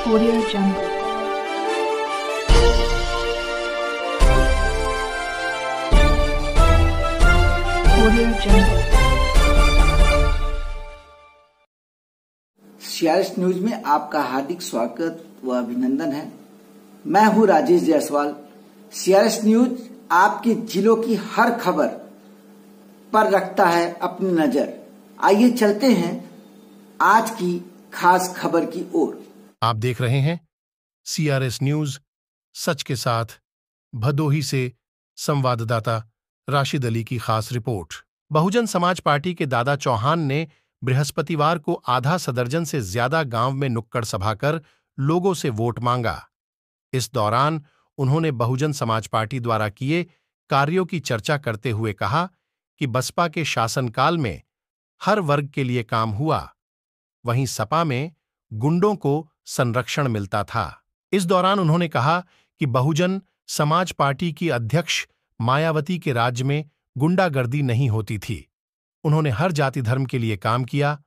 Audio Jungle. Audio Jungle. CRS news में आपका हार्दिक स्वागत व अभिनंदन है। मैं हूं राजेश जायसवाल। सीआरएस न्यूज आपके जिलों की हर खबर पर रखता है अपनी नजर। आइए चलते हैं आज की खास खबर की ओर। आप देख रहे हैं सीआरएस न्यूज सच के साथ। भदोही से संवाददाता राशिद अली की खास रिपोर्ट। बहुजन समाज पार्टी के दादा चौहान ने बृहस्पतिवार को आधा सदर्जन से ज्यादा गांव में नुक्कड़ सभा कर लोगों से वोट मांगा। इस दौरान उन्होंने बहुजन समाज पार्टी द्वारा किए कार्यों की चर्चा करते हुए कहा कि बसपा के शासनकाल में हर वर्ग के लिए काम हुआ, वहीं सपा में गुंडों को संरक्षण मिलता था। इस दौरान उन्होंने कहा कि बहुजन समाज पार्टी की अध्यक्ष मायावती के राज्य में गुंडागर्दी नहीं होती थी। उन्होंने हर जाति धर्म के लिए काम किया।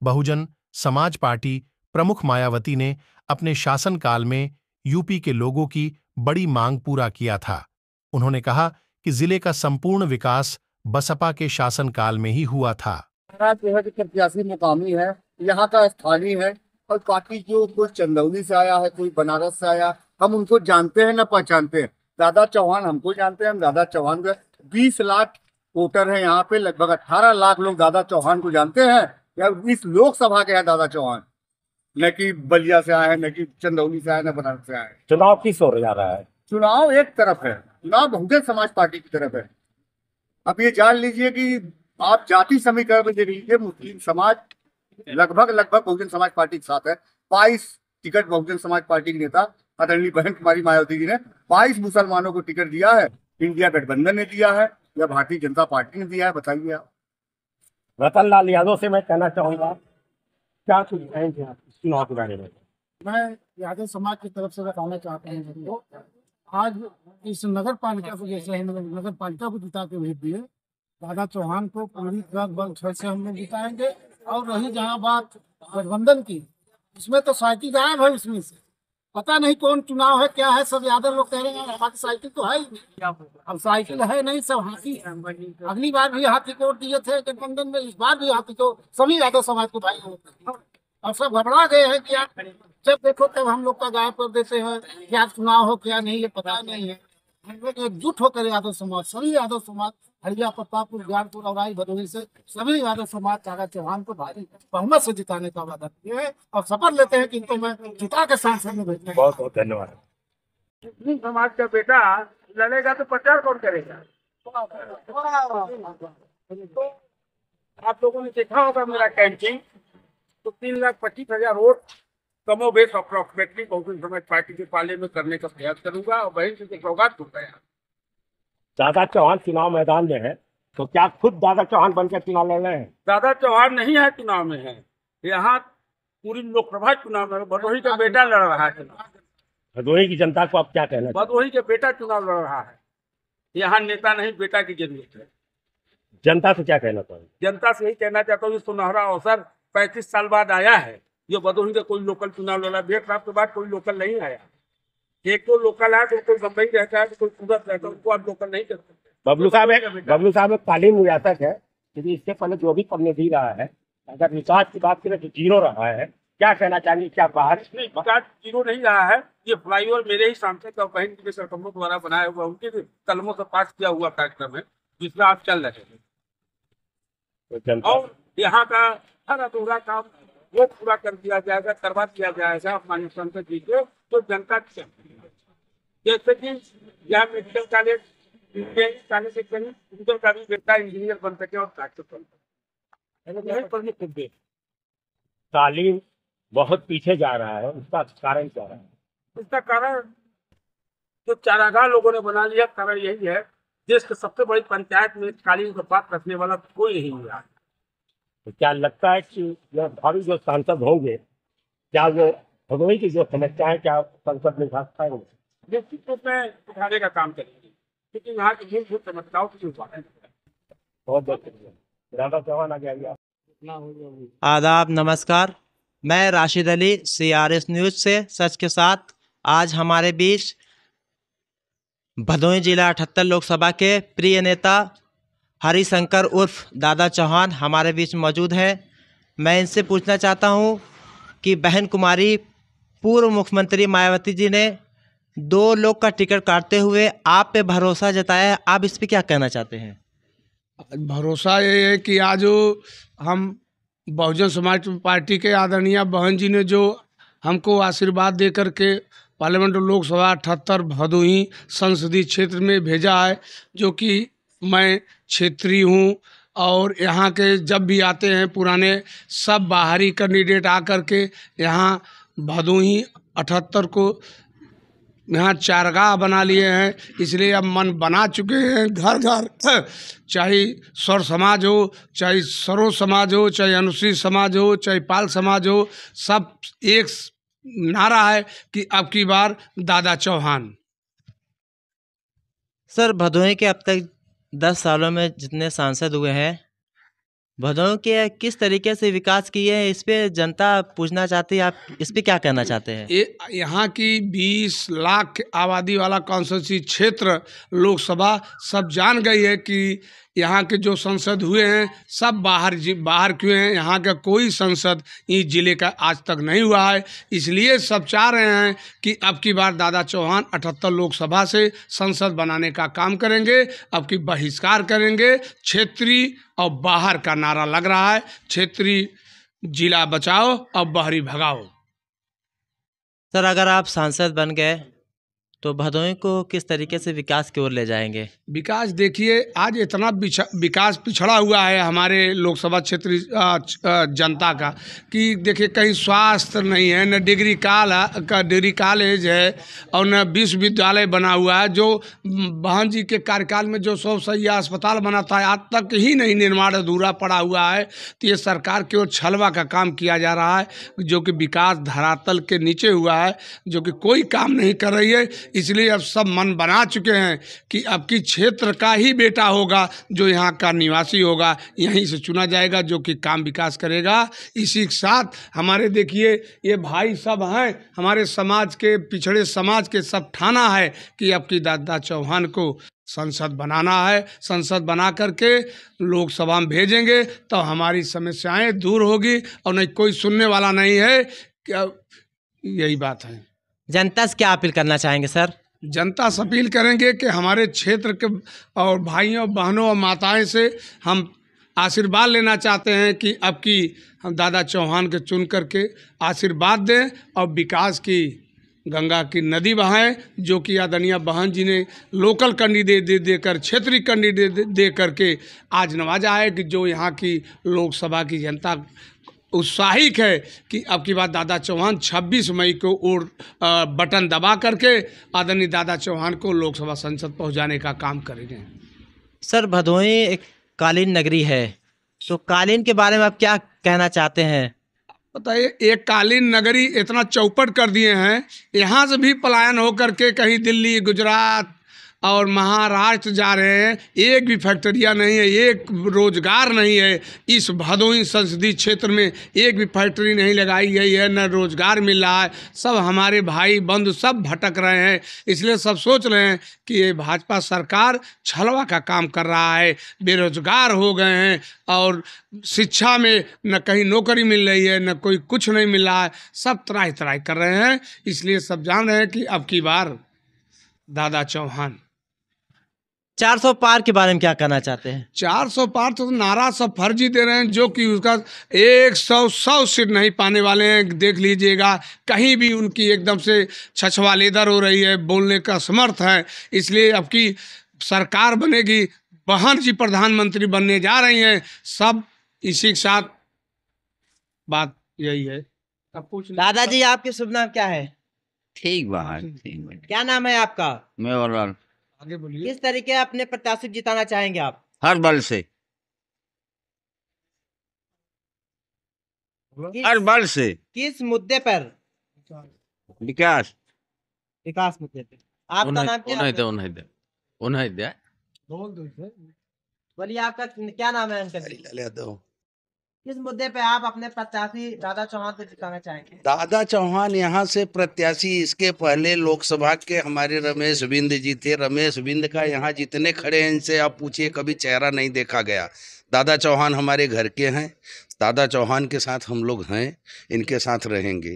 बहुजन समाज पार्टी प्रमुख मायावती ने अपने शासनकाल में यूपी के लोगों की बड़ी मांग पूरा किया था। उन्होंने कहा कि जिले का संपूर्ण विकास बसपा के शासनकाल में ही हुआ था। प्रत्याशी मुकामी है, यहाँ का स्थानीय है और पार्टी जो कोई चंदौली से आया है, कोई बनारस से आया, हम उनको जानते हैं न पहचानते हैं। दादा चौहान हमको जानते हैं, हम दादा चौहान को 20 लाख वोटर हैं यहाँ पे, लगभग 18 लाख लोग दादा चौहान को जानते हैं। या इस लोकसभा के हैं दादा चौहान, न कि बलिया से आए हैं, न कि चंदौली से आए, न बनारस से आए। चुनाव किस ओर जा रहा है? चुनाव एक तरफ है, चुनाव बहुजन समाज पार्टी की तरफ है। अब ये जान लीजिए कि आप जाति समीकरण में देख लीजिए, मुस्लिम समाज लगभग बहुजन समाज पार्टी के साथ है। 22 टिकट बहुजन समाज पार्टी के नेता आदरणीय बहन कुमारी मायावती जी ने 22 मुसलमानों को टिकट दिया है। इंडिया गठबंधन ने दिया है या भारतीय जनता पार्टी ने दिया है, बताइए आप। रतन लाल यादव से मैं कहना चाहूंगा, क्या कुछ कहेंगे आप इस चुनाव के बारे में? मैं यादव समाज की तरफ से बताना चाहता हूँ तो आज इस नगर पालिका को, जैसे हम नगर पालिका को जिता के भेज दिए, दादा चौहान को पूरी तरह बल छड़ से हम लोग जिताएंगे। और रही जहाँ बात गठबंधन की, उसमें तो साइकिल गायब है। उसमें से पता नहीं कौन चुनाव है, क्या है। सब यादव लोग कह रहे हैं हमारी साइकिल तो है ही नहीं। अब साइकिल है नहीं, सब हाथी है। अगली बार भी हाथी को वोट दिए थे गठबंधन में, इस बार भी हाथी को सभी यादव समाज को भाई वोट। और सब घबरा गए हैं कि जब देखो तब हम लोग का गायब कर देते हैं। क्या चुनाव हो क्या नहीं, ये पता नहीं है। हम लोग एकजुट होकर यादव समाज, सभी यादव समाज, हरिया, प्रतापपुर, ज्ञानपुर, औराई, भदोही से सभी यादव समाज दादा चौहान को भारी बहुमत से जिताने का वादा किए हैं और शपथ लेते हैं कि इनको मैं जिता के सांसद में भेजने। बहुत बहुत धन्यवाद। मुस्लिम समाज का बेटा लड़ेगा तो प्रचार कौन करेगा? तो आप लोगों ने देखा होगा मेरा कैंपिंग, तो 3,25,000 वोट कमोबेश अप्रोक्सीमेटली बहुजन समाज पार्टी के पाले में करने का प्रयास करूंगा। और बहन से सौगात हो गया। दादा चौहान चुनाव मैदान में है, तो क्या खुद दादा चौहान बनकर चुनाव लड़ रहे हैं? दादा चौहान नहीं है चुनाव में, है यहाँ पूरी लोकसभा चुनाव में भदोही का बेटा लड़ रहा है चुनाव। भदोही की जनता को आप क्या कहना चाहते हैं? भदोही के बेटा चुनाव लड़ रहा है। यहाँ नेता नहीं, बेटा की जरूरत है। जनता से क्या कहना चाहेंगे? जनता से यही कहना चाहता हूँ, सुनहरा अवसर 35 साल बाद आया है। जो भदोही का कोई लोकल चुनाव लड़ा, 1.5 साल के बाद कोई लोकल नहीं आया। एक तो लोकल है, तो कोई बम्बई रहता है, तो कोई सूरत रहता है, उनको आप लोकल नहीं कर सकते। बबलू साहब एक कालीन विरासत है, क्योंकि इससे पहले जो भी कम्युनिटी रहा है, अगर विकास की बात करें तो जीरो रहा है। क्या कहना चाहेंगे? क्या बाहर नहीं, विकास जीरो नहीं रहा है। ये फ्लाईओवर मेरे ही सांसद और बहन के सरकमों द्वारा बनाया हुआ, उनके कलमों से पास किया हुआ कार्यक्रम है, जिसमें आप चल रहे हैं। और यहाँ का हर अधूरा काम वो पूरा कर दिया जाएगा, करवा दिया जाएगा माननीय सांसद जी को। तो जनता जैसे कि यहाँ मेडिकल कॉलेज के करीब उनका का भी बेटा इंजीनियर बन सके और डॉक्टर बन सके। तालीम बहुत पीछे जा रहा है, उसका कारण क्या है? इसका कारण जो चारागाह लोगों ने बना लिया, कारण यही है। देश के सबसे बड़ी पंचायत में कालीन का बात रखने वाला कोई नहीं हुआ। तो क्या लगता है कि यह भावी जो सांसद होंगे, क्या वो भदोही की जो समस्याएं क्या संसद में उठा पाएंगे? निश्चित रूप में उठाने का काम करेंगे, क्योंकि यहाँ की मूलभूत समस्याओं की उठाने। बहुत बहुत शुक्रिया। दादा चौहान आ गया। आदाब, नमस्कार। मैं राशिद अली, CRS न्यूज से सच के साथ। आज हमारे बीच भदोही जिला 78 लोकसभा के प्रिय नेता हरिशंकर उर्फ दादा चौहान हमारे बीच मौजूद है। मैं इनसे पूछना चाहता हूं कि बहन कुमारी पूर्व मुख्यमंत्री मायावती जी ने 2 लोग का टिकट काटते हुए आप पे भरोसा जताया है, आप इस पे क्या कहना चाहते हैं? भरोसा ये है कि आज हम बहुजन समाज पार्टी के आदरणीय बहन जी ने जो हमको आशीर्वाद दे करके पार्लियामेंट लोकसभा 78 भदोही संसदीय क्षेत्र में भेजा है, जो कि मैं क्षेत्रीय हूँ और यहाँ के जब भी आते हैं पुराने सब बाहरी कैंडिडेट आकर के यहाँ भदोही 78 को यहाँ चारगाह बना लिए हैं। इसलिए अब मन बना चुके हैं घर घर, चाहे स्वर समाज हो, चाहे सरो समाज हो, चाहे अनुसूचित समाज हो, चाहे पाल समाज हो, सब एक नारा है कि अब की बार दादा चौहान। सर, भदोही के अब तक 10 सालों में जितने सांसद हुए हैं, भदोही के किस तरीके से विकास किए हैं, इस पे जनता पूछना चाहती है, आप इस पे क्या कहना चाहते हैं? यहाँ की 20 लाख आबादी वाला कॉन्स्टिट्यूंसी क्षेत्र लोकसभा सब जान गई है कि यहाँ के जो सांसद हुए हैं सब बाहर क्यों हैं, यहाँ का कोई सांसद इस जिले का आज तक नहीं हुआ है। इसलिए सब चाह रहे हैं कि अब की बार दादा चौहान 78 लोकसभा से संसद बनाने का काम करेंगे, अब की बहिष्कार करेंगे। क्षेत्रीय और बाहर का नारा लग रहा है, क्षेत्रीय जिला बचाओ और बाहरी भगाओ। सर, अगर आप सांसद बन गए तो भदोही को किस तरीके से विकास की ओर ले जाएंगे? विकास देखिए, आज इतना विकास पिछड़ा हुआ है हमारे लोकसभा क्षेत्र जनता का कि देखिए कहीं स्वास्थ्य नहीं है, न डिग्री कॉलेज है और न विश्वविद्यालय बना हुआ है। जो बहन जी के कार्यकाल में जो 100 सैया अस्पताल बना था आज तक ही नहीं निर्माण अधूरा पड़ा हुआ है। तो ये सरकार की ओर छलवा का काम किया जा रहा है, जो कि विकास धरातल के नीचे हुआ है, जो कि कोई काम नहीं कर रही है। इसलिए अब सब मन बना चुके हैं कि अब की क्षेत्र का ही बेटा होगा जो यहाँ का निवासी होगा, यहीं से चुना जाएगा, जो कि काम विकास करेगा। इसी के साथ हमारे देखिए ये भाई सब हैं, हमारे समाज के पिछड़े समाज के सब ठाना है कि अब की दादा चौहान को संसद बनाना है। संसद बना करके लोकसभा में भेजेंगे तो हमारी समस्याएं दूर होगी और नहीं कोई सुनने वाला नहीं है। क्या यही बात है। जनता से क्या अपील करना चाहेंगे सर? जनता से अपील करेंगे कि हमारे क्षेत्र के और भाइयों बहनों और माताएं से हम आशीर्वाद लेना चाहते हैं कि अब की हम दादा चौहान के चुन करके आशीर्वाद दें और विकास की गंगा की नदी बहाएं, जो कि आदरणीय बहन जी ने लोकल कैंडिडेट देकर क्षेत्रीय कैंडिडेट दे करके आज नवाजा है कि जो यहाँ की लोकसभा की जनता उत्साहित है कि अब की बात दादा चौहान 26 मई को और बटन दबा करके आदरणीय दादा चौहान को लोकसभा संसद पहुंचाने का काम करेंगे। सर, भदोही एक कालीन नगरी है, तो कालीन के बारे में आप क्या कहना चाहते हैं? बताइए, एक कालीन नगरी इतना चौपट कर दिए हैं, यहाँ से भी पलायन होकर के कहीं दिल्ली, गुजरात और महाराष्ट्र जा रहे हैं। एक भी फैक्ट्रियाँ नहीं है, एक रोजगार नहीं है। इस भदोही संसदीय क्षेत्र में एक भी फैक्ट्री नहीं लगाई गई है, न रोजगार मिल रहा है। सब हमारे भाई बंधु सब भटक रहे हैं। इसलिए सब सोच रहे हैं कि ये भाजपा सरकार छलवा का काम कर रहा है, बेरोजगार हो गए हैं और शिक्षा में न कहीं नौकरी मिल रही है, न कोई कुछ नहीं मिल रहा है। सब त्राही त्राही कर रहे हैं। इसलिए सब जान रहे हैं कि अब की बार दादा चौहान। 400 पार के बारे में क्या कहना चाहते हैं? 400 पार तो नारा सब फर्जी दे रहे हैं, जो कि उसका 100 सीट नहीं पाने वाले हैं। देख लीजिएगा, कहीं भी उनकी एकदम से छछवा लेदर हो रही है, बोलने का समर्थ है। इसलिए अब की सरकार बनेगी, बहन जी प्रधानमंत्री बनने जा रही हैं। सब इसी के साथ बात यही है। अब पूछ दादाजी, आपके शुभ नाम क्या है? ठीक बात, ठीक बात। क्या नाम है आपका? मेवालाल। आगे बोलिए। किस तरीके अपने प्रत्याशी जिताना चाहेंगे आप? हर बल से, हर बल से। किस मुद्दे पर? विकास। विकास मुद्दे पे। आपका नाम क्या है? बोल दो इसे। बोलिए, आपका क्या नाम है अंकल? किस मुद्दे पे आप अपने प्रत्याशी दादा चौहान को जिताना चाहेंगे? दादा चौहान यहाँ से प्रत्याशी, इसके पहले लोकसभा के हमारे रमेश बिंद जी थे। रमेश बिंद का यहाँ जितने खड़े हैं इनसे आप पूछिए, कभी चेहरा नहीं देखा गया। दादा चौहान हमारे घर के हैं, दादा चौहान के साथ हम लोग हैं, इनके साथ रहेंगे।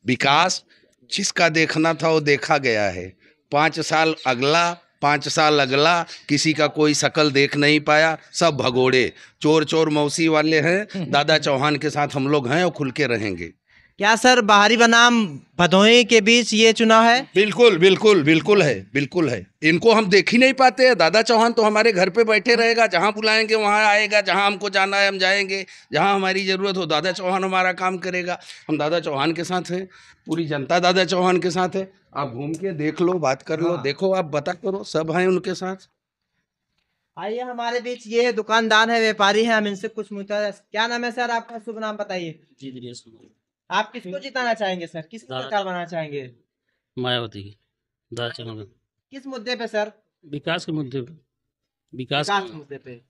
विकास जिसका देखना था वो देखा गया है। 5 साल अगला, 5 साल अगला, किसी का कोई शकल देख नहीं पाया, सब भगोड़े चोर चोर मौसी वाले हैं। दादा चौहान के साथ हम लोग हैं और खुल के रहेंगे। क्या सर बाहरी बनाम भदोही के बीच ये चुनाव है? बिल्कुल बिल्कुल बिल्कुल है, बिल्कुल है। इनको हम देख ही नहीं पाते हैं। दादा चौहान तो हमारे घर पे बैठे रहेगा, जहाँ बुलाएंगे वहाँ आएगा, जहाँ हमको जाना है हम जाएंगे, जहाँ हमारी ज़रूरत हो दादा चौहान हमारा काम करेगा। हम दादा चौहान के साथ हैं, पूरी जनता दादा चौहान के साथ है। आप घूम के देख लो, बात कर लो, देखो, आप बता करो, सब हैं उनके साथ। आइए हमारे बीच ये दुकानदार है, व्यापारी है, हम इनसे कुछ पूछा। क्या नाम है सर आपका? शुभ नाम बताइए। आप किसको जिताना चाहेंगे सर? किस सरकार बनाना चाहेंगे? मायावती की, दादा चौहान। किस मुद्दे पे सर? विकास के मुद्दे पे। विकास के मुद्दे पे।